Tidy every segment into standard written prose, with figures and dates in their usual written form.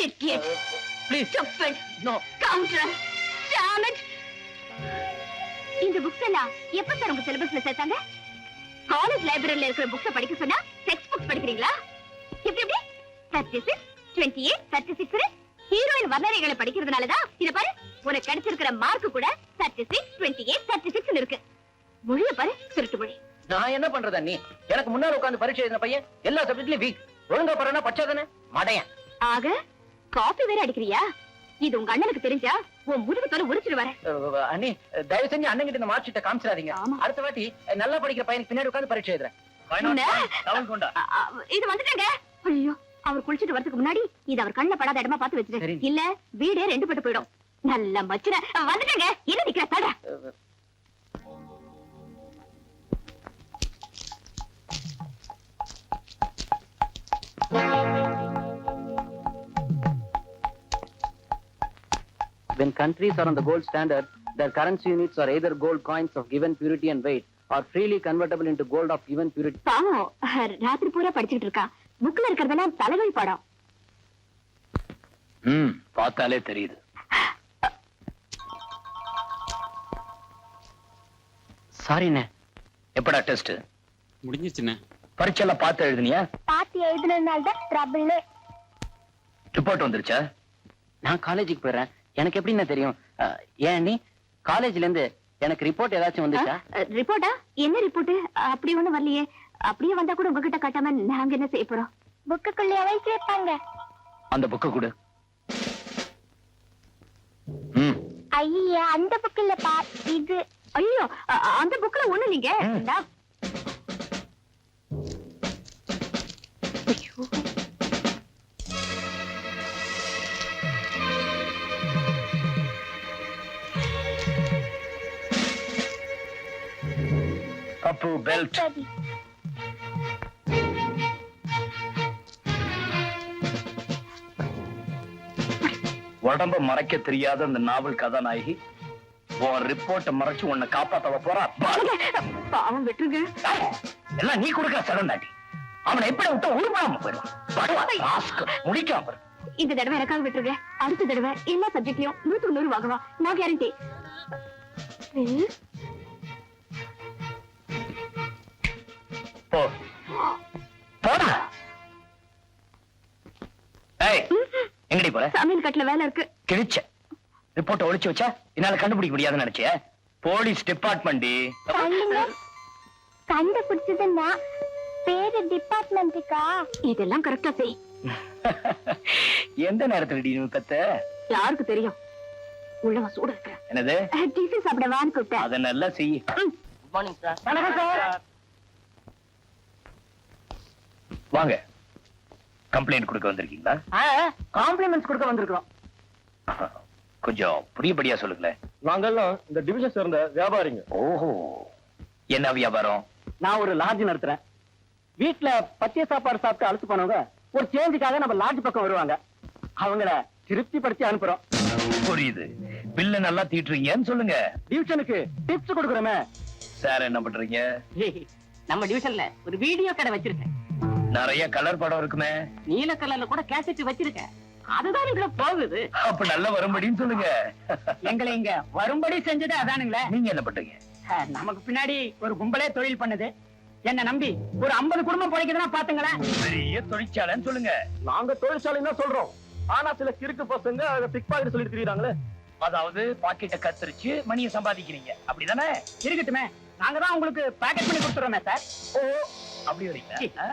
Idiot. Please. Stupid. No. Counter. Damn it. இந்த books எல்லாம் எப்ப சார் உங்க சிலபஸ்ல சேர்த்தாங்க? காலேஜ் லைப்ரரியில இருக்கிற புக்ஸ் படிக்க சொன்னா டெக்ஸ்ட் புக்ஸ் படிக்கிறீங்களா? எப்படி எப்படி 36, 28, 36 ஹீரோயின் வர்ணனைகளை படிக்கிறதுனாலதான் இத பாரு உனக்கு கிடைச்சிருக்கிற மார்க் கூட 36, 28, 36 இருக்கு. மொழிய பாரு திருட்டு மொழி. நான் என்ன பண்றதா நீ? எனக்கு முன்னால உட்கார்ந்து பரீட்சை எழுதின பையன் எல்லா சப்ஜெக்ட்லயும் வீக். ஒழுங்கா பரனா பச்சாதானே மடையன். ஆக காப்பி வேற அடிக்கிறியா? இது உங்க அண்ணனுக்கு தெரிஞ்சா உன் முதுகு தோலை உரிச்சிடுவாரு. அண்ணி தயவு செஞ்சு அண்ணன் கிட்ட இந்த மார்க் ஷீட்டை காமிச்சிடாதீங்க. அடுத்த வாட்டி நல்லா படிக்கிற பையனுக்கு பின்னாடி உட்கார்ந்து பரீட்சை எழுதுறேன். இது வந்துட்டேங்க. ஐயோ அவர் குளிச்சிட்டு வரதுக்கு முன்னாடி இது அவர் கண்ணுல படாத இடமா பார்த்து வச்சிரு. இல்ல வீடே ரெண்டு பட்டு போயிடும். நல்ல மச்சுன வந்துட்டேங்க. என்ன நிக்கிற தட? When countries are on the gold standard, their currency units are either gold coins of given purity and weight or freely convertible into gold of given purity. பாவம் ராத்திரி பூரா படிச்சிட்டு இருக்கா. புக்ல இருக்கிறதெல்லாம் தலைவலி பாடம். பார்த்தாலே தெரியுது. சாரிண்ணே. எப்படா டெஸ்ட் முடிஞ்சிச்சுண்ணே? பரீட்சையெல்லாம் பார்த்து எழுதுனியா? பார்த்து எழுதுனதுனால தான் ட்ரபிள். ரிப்போர்ட் வந்துருச்சா? நான் காலேஜுக்கு போறேன். எனக்கு எப்படின்னா தெரியும்? ஏன் நீ காலேஜ்ல இருந்து எனக்கு ரிப்போர்ட் ஏதாச்சும் வந்துச்சா? ரிப்போர்ட்டா? என்ன ரிப்போர்ட்? அப்படி ஒண்ணும் வரலையே. அப்படியே வந்தா கூட உங்ககிட்ட காட்டாம நாங்க என்ன செய்ய போறோம்? புக்குக்குள்ளே வைச்சு வைப்பாங்க. அந்த புக்கு கொடு. ஐயா அந்த புக் இல்லப்பா இது. ஐயோ அந்த புக்ல ஒண்ணு நீங்க. Cup belt. உடம்ப மறைக்க தெரியாத அந்த நாவல் கதாநாயகி உன் ரிப்போர்ட்ட மறைச்சு உன்னை காப்பாத்த போறா. பாவம் விட்டுருங்க. எல்லாம் நீ கொடுக்க சடந்தாட்டி. அவனை எப்படி விட்டு உருவாம போயிடுவான். முடிக்காம இந்த தடவை எனக்காக விட்டுருங்க. அடுத்த தடவை எல்லா சப்ஜெக்ட்லயும் 100 வாங்குவா. நான் கேரண்டி. போ போடா. ஏய் எங்கடி போற? சமையல் கட்டுல வேலை இருக்கு. கிழிச்ச ரிப்போர்ட் ஒளிச்சு வச்சா என்னால கண்டுபிடிக்க முடியாதுன்னு நினைச்சே. போலீஸ் டிபார்ட்மெண்ட் கண்டுபிடிச்சதுன்னா பேரு டிபார்ட்மெண்ட்டுக்கா? இதெல்லாம் கரெக்டா செய். எந்த நேரத்துல நீ கத்த? யாருக்கு தெரியும்? உள்ளவா சூட இருக்க. என்னது? டிஃபன் சாப்பிட வான்னு கூப்பிட்டேன். அத நல்லா செய். Good morning sir. வணக்கம் சார். வாங்க. கம்ப்ளைண்ட் கொடுக்க வந்திருக்கீங்களா? காம்ப்ளிமெண்ட்ஸ் கொடுக்க வந்திருக்கோம். கொஞ்சம் புரியபடியா சொல்லுங்களேன். நாங்கெல்லாம் இந்த டிவிஷன் சேர்ந்த வியாபாரிங்க. ஓஹோ, என்ன வியாபாரம்? நான் ஒரு லாட்ஜ் நடத்துறேன். வீட்டுல பத்திய சாப்பாடு சாப்பிட்டு அழுத்து போனவங்க ஒரு சேஞ்சுக்காக நம்ம லாட்ஜ் பக்கம் வருவாங்க. அவங்கள திருப்திப்படுத்தி அனுப்புறோம். புரியுது. பில்ல நல்லா தீட்டுறீங்கன்னு சொல்லுங்க. டிவிஷனுக்கு டிப்ஸ் கொடுக்குறோமே. சார் என்ன பண்றீங்க? நம்ம டிவிஷன்ல ஒரு வீடியோ கடை வச்சிருக்கேன். நிறைய கலர் படம் இருக்குமே. நீல கலர்ல கூட கேசட் வச்சிருக்கேன். அதுதான் இங்க போகுது. அப்ப நல்ல வரும்படின்னு சொல்லுங்க. எங்களை இங்க வரும்படி செஞ்சது அதானுங்களே. நீங்க என்ன பண்றீங்க? நமக்கு பின்னாடி ஒரு கும்பலே தொழில் பண்ணுது. என்ன நம்பி ஒரு 50 குடும்பம் பிழைக்குதுன்னா பாத்துங்களேன். பெரிய தொழிற்சாலைன்னு சொல்லுங்க. நாங்க தொழிற்சாலைன்னு தான் சொல்றோம். ஆனா சில கிறுக்கு பசங்க அதை பிக் பாக்கெட் சொல்லிட்டு திரியுறாங்களே. அதாவது பாக்கெட்டை கத்தரிச்சு மணியை சம்பாதிக்கிறீங்க, அப்படிதானே? இருக்கட்டுமே, நாங்க தான் உங்களுக்கு பேக்கெட் பண்ணி கொடுத்துறோமே சார். ஓ, அப்படி வரீங்களா?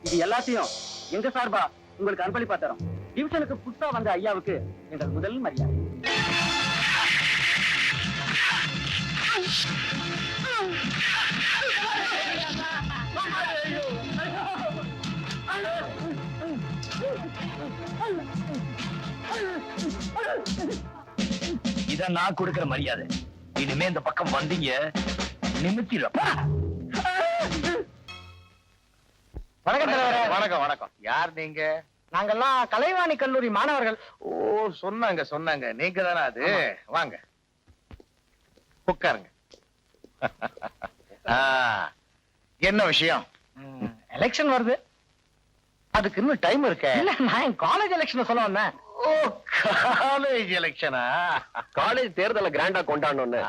இது எல்லாத்தையும் எங்க சார்பா உங்களுக்கு அன்பளிப்பா தரோம். டிவிஷனுக்கு புதுசா வந்த ஐயாவுக்கு எங்கள் முதல் மரியாதை. இத நான் கொடுக்கிற மரியாதை. இனிமே இந்த பக்கம் வந்தீங்க நிமித்திரப்பா. வணக்கம் தலைவரே. வணக்கம் வணக்கம். யார் நீங்க? நாங்கெல்லாம் கலைவாணி கல்லூரி மாணவர்கள். ஓ, சொன்னாங்க நீங்க தானே அது. வாங்க உட்காருங்க. என்ன விஷயம்? எலெக்ஷன் வருது. அதுக்கு இன்னும் டைம் இருக்க. இல்ல நான் காலேஜ் எலெக்ஷன் சொல்ல வந்தேன். ஓ, காலேஜ் எலெக்ஷனா? காலேஜ் தேர்தலை கிராண்டா கொண்டாடணும்னு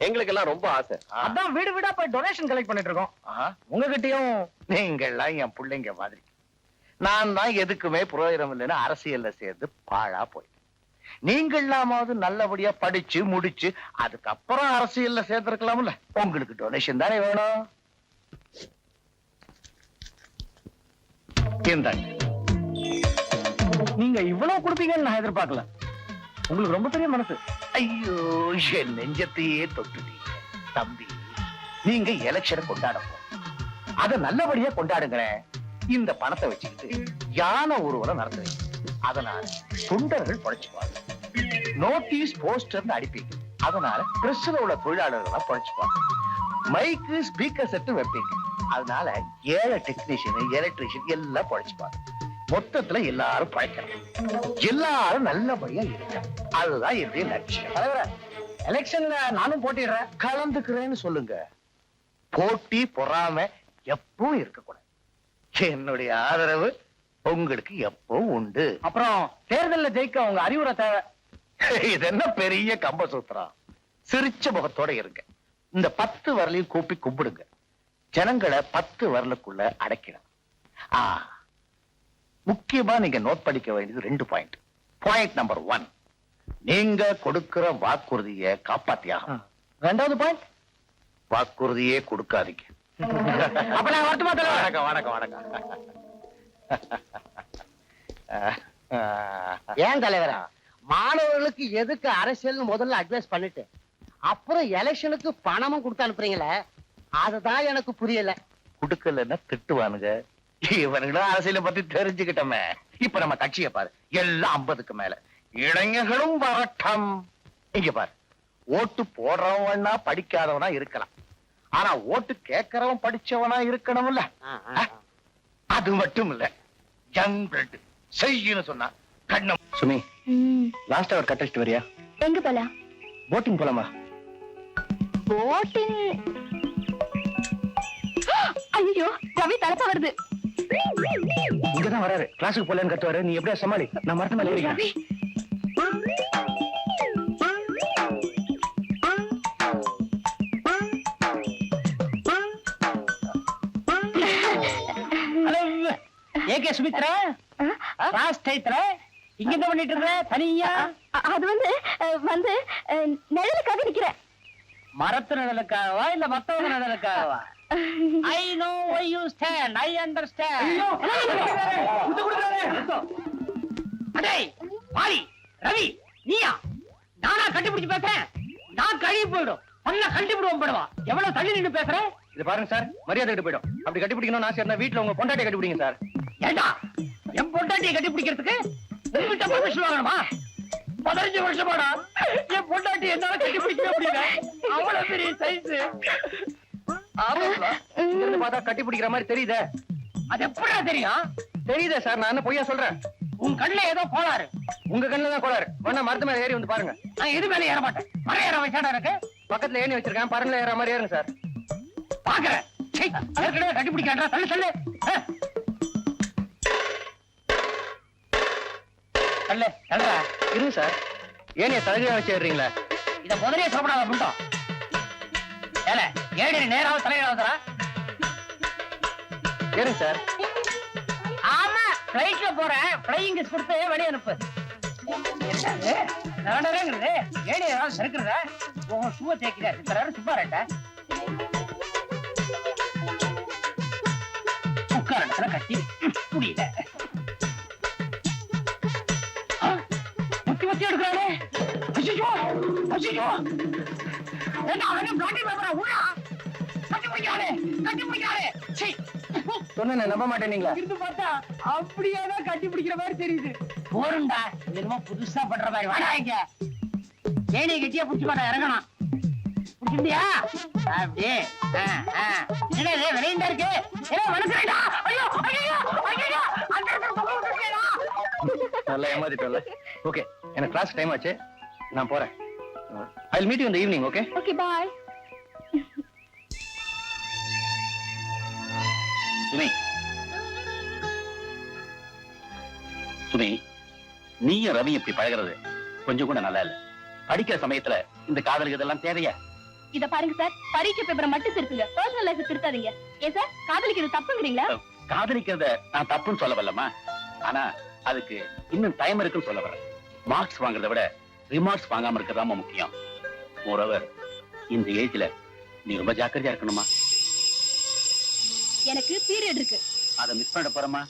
எங்களுக்கு எல்லாம் ரொம்ப ஆசை. அதான் வீடு வீடா போய் டொனேஷன் கலெக்ட் பண்ணிட்டு இருக்கோம். உங்ககிட்டயும் நீங்கெல்லாம் என் பிள்ளைங்க மாதிரி. நான் தான் எதுக்குமே புரோஜனம் இல்லைன்னு அரசியல்ல சேர்ந்து பாழா போய். நீங்களாமாவது நல்லபடியா படிச்சு முடிச்சு அதுக்கப்புறம் அரசியல்ல சேர்ந்திருக்கலாம்ல. உங்களுக்கு டொனேஷன் தானே வேணும். இந்தாங்க. நீங்க இவ்வளவு கொடுப்பீங்கன்னு நான் எதிர்பார்க்கல. உங்களுக்கு ரொம்ப பெரிய மனசு. ஐயோ, என் நெஞ்சத்தையே தொட்டுட்டீங்க தம்பி. நீங்க எலெக்ஷனை கொண்டாடணும், அத நல்லபடியா கொண்டாடுங்களேன். இந்த பணத்தை வச்சுக்கிட்டு யானை ஊர்வலம் நடத்துவீங்க. அதனால தொண்டர்கள் படைச்சுப்பாங்க. Notice poster அடிப்பீங்க. அதனால பிரஸ்ல உள்ள தொழிலாளர்கள் படைச்சுப்பாங்க. மைக்கு ஸ்பீக்கர் செட்டு வைப்பீங்க. அதனால ஏழை டெக்னீஷியன் எலக்ட்ரீஷியன் எல்லாம் படைச்சுப்பாங்க. மொத்தத்துல எல்லாரும் பழைக்கணும், எல்லாரும் நல்லபடியா இருக்க. அதுதான் என்னுடைய லட்சியம். எலெக்ஷன்ல நானும் போட்டிடுறேன். கலந்துக்கிறேன்னு சொல்லுங்க. போட்டி பொறாம எப்பவும் இருக்கக்கூடாது. என்னுடைய ஆதரவு உங்களுக்கு எப்பவும் உண்டு. அப்புறம் தேர்தல்ல ஜெயிக்க உங்க அறிவுரை தேவை. இது என்ன பெரிய கம்ப சூத்திரம்? சிரிச்ச முகத்தோட இருங்க. இந்த 10 வரலையும் கூப்பி கும்பிடுங்க. ஜனங்களை 10 வரலுக்குள்ள அடக்கிடும். முக்கியமா நீங்க நோட் படிக்க வேண்டியது 2 பாயிண்ட். பாயிண்ட் நம்பர் 1, நீங்க கொடுக்கிற வாக்குறுதியை காப்பாத்தியாகும். 2வது பாயிண்ட், வாக்குறுதியே கொடுக்காதீங்க. அப்ப நான் வரட்டுமா தலைவர்? வணக்கம் வணக்கம் வணக்கம். ஏன் தலைவரா, மாணவர்களுக்கு எதுக்கு அரசியல் முதல்ல அட்வைஸ் பண்ணிட்டு அப்புறம் எலெக்ஷனுக்கு பணமும் கொடுத்து அனுப்புறீங்களே, அதுதான் எனக்கு புரியல. குடுக்கலன்னா திட்டுவானுங்க. இவனுங்களும் அரசியலை பத்தி தெரிஞ்சுக்கிட்டோமே. இப்ப நம்ம கட்சியை பாரு, எல்லாம் 50க்கு மேல. இளைஞர்களும் வரட்டும். இங்க பாரு, ஓட்டு போடுறவனா படிக்காதவனா இருக்கலாம், ஆனா ஓட்டு கேட்கறவன் படிச்சவனா இருக்கணும்ல. அது மட்டும் இல்ல, யங் பிளட் செய்யணும் சொன்னா கண்ணம். சுமி, லாஸ்ட் அவர் கட்டடிச்சிட்டு வரியா? எங்க போலாம்? போட்டிங் போலாமா? போட்டிங்? ஐயோ, ரவி தலப்பா வருது. இங்கதான் வராரு. கிளாஸுக்கு போலன்னு கத்துவாரு. நீ எப்படியா சமாளி. நான் மரத்து மேல ஏறிக்கிறேன். ரவி, ஏகே சுமித்ரா, ராஸ் டைத்ரா, இங்க என்ன பண்ணிட்டு இருக்க தனியா? அது வந்து நிழலுக்காக நிக்கிறேன். மரத்து நிழலுக்காகவா இல்ல மத்தவங்க நிழலுக்காகவா? I know why you stand. I understand. அடேய் மாலி, ரவி, நீயா? நானா கண்டுபிடிச்சு பேசுறேன்? நான் கழுவி போயிடும். நல்லா கண்டுபிடுவோம் படுவா. எவ்வளவு தள்ளி நின்று பேசுறேன்? இது பாருங்க சார், மரியாதை கட்டு போயிடும். அப்படி கண்டுபிடிக்கணும் ஆசை இருந்தா வீட்டுல உங்க பொண்டாட்டியை கண்டுபிடிங்க சார். ஏண்டா, என் பொண்டாட்டியை கண்டுபிடிக்கிறதுக்கு உங்ககிட்ட பர்மிஷன் வாங்கணுமா? 15 வருஷமாடா என் பொண்டாட்டி என்னால கண்டுபிடிக்க முடியல. அவ்வளவு பெரிய சைஸ். பார்த்தா கட்டி பிடிக்கிற மாதிரி தெரியுதே. அது எப்படா தெரியும்? தெரியுதே சார், நான் என்ன பொய்யா சொல்றேன்? உன் கண்ணுல ஏதோ கோளாறு. உங்க கண்ணுல தான் கோளாறு. வேணா மரத்து மேல ஏறி வந்து பாருங்க. நான் எது மேல ஏற மாட்டேன். மர ஏற வச்சாடா எனக்கு. பக்கத்துல ஏணி வச்சிருக்கேன், பரன்ல ஏற மாதிரி ஏறுங்க சார். பாக்குறேன். ஏற்கனவே கட்டி பிடிக்காண்டா. தள்ளு தள்ளு தள்ளு தள்ளா. இருங்க சார், ஏனிய தலைகையா வச்சு ஏறீங்களா? இத முதலே சாப்பிடாத முட்டோம். ஏல ஏடி நேராவ தலையாவதா? ஏறுங்க சார். ஆமா, ஃளைட்ல போறேன். ஃளையிங் கிஸ் கொடுத்து வெளிய அனுப்பு. நடறேங்கிறது ஏடி ஏதாவது சறுக்குறதா? உன் ஷூவை தேய்க்கிறா. இத்தனை சும்மா ரெட்ட உட்காரத்துல கட்டி முடியல. முத்தி முத்தி எடுக்கிறானே. ஐயோ ஐயோ, என்ன அவனே பிளாட்டி பேப்பரா ஊரா? கட்டி பிடிக்காதே, கட்டி பிடிக்காதே. சீ, சொன்னேனே நம்ப மாட்டேனீங்களா? இருந்து பார்த்தா அப்படியே தான் கட்டி பிடிக்கிற மாதிரி தெரியுது. போருண்டா, என்னமோ புதுசா பண்ற மாதிரி. வாடா இங்க. ஏனி கட்டியா புடிச்சு மாட்டா, இறங்கணும். புடிச்சிருந்தியா? அப்படியே என்ன விளையாண்டா இருக்கு? ஏன்னா வணக்கம்டா. ஐயோ ஐயோ ஐயோ, அந்த இடத்துல தொங்க விட்டுட்டேடா. நல்லா ஏமாத்திட்டல. ஓகே, எனக்கு கிளாஸ் டைம் ஆச்சு, நான் போறேன். I'll meet you in the evening, okay? Okay, bye. Sumi, Sumi, நீயும் ரவி இப்படி பழகிறது கொஞ்சம் கூட நல்லா இல்ல. படிக்கிற சமயத்துல இந்த காதலுக்கு இதெல்லாம் தேவையா? இத பாருங்க சார், பரீட்சை பேப்பரை மட்டும் திருத்துங்க, பர்சனல் லைஃப் திருத்தாதீங்க. ஏன் சார் காதலிக்கிறது தப்புங்கிறீங்களா? காதலிக்கிறத நான் தப்புன்னு சொல்ல வரலமா, ஆனா அதுக்கு இன்னும் டைம் இருக்குன்னு சொல்ல வரேன். மார்க்ஸ் வாங்குறத விட ரிமார்க்ஸ் வாங்காம இருக்கிறதாம முக்கியம். மோரோவர், இந்த ஏஜ்ல நீ ரொம்ப ஜாக்கிரதையா இருக்கணுமா. எனக்கு பீரியட் இருக்கு. அதை மிஸ் பண்ண போறமா?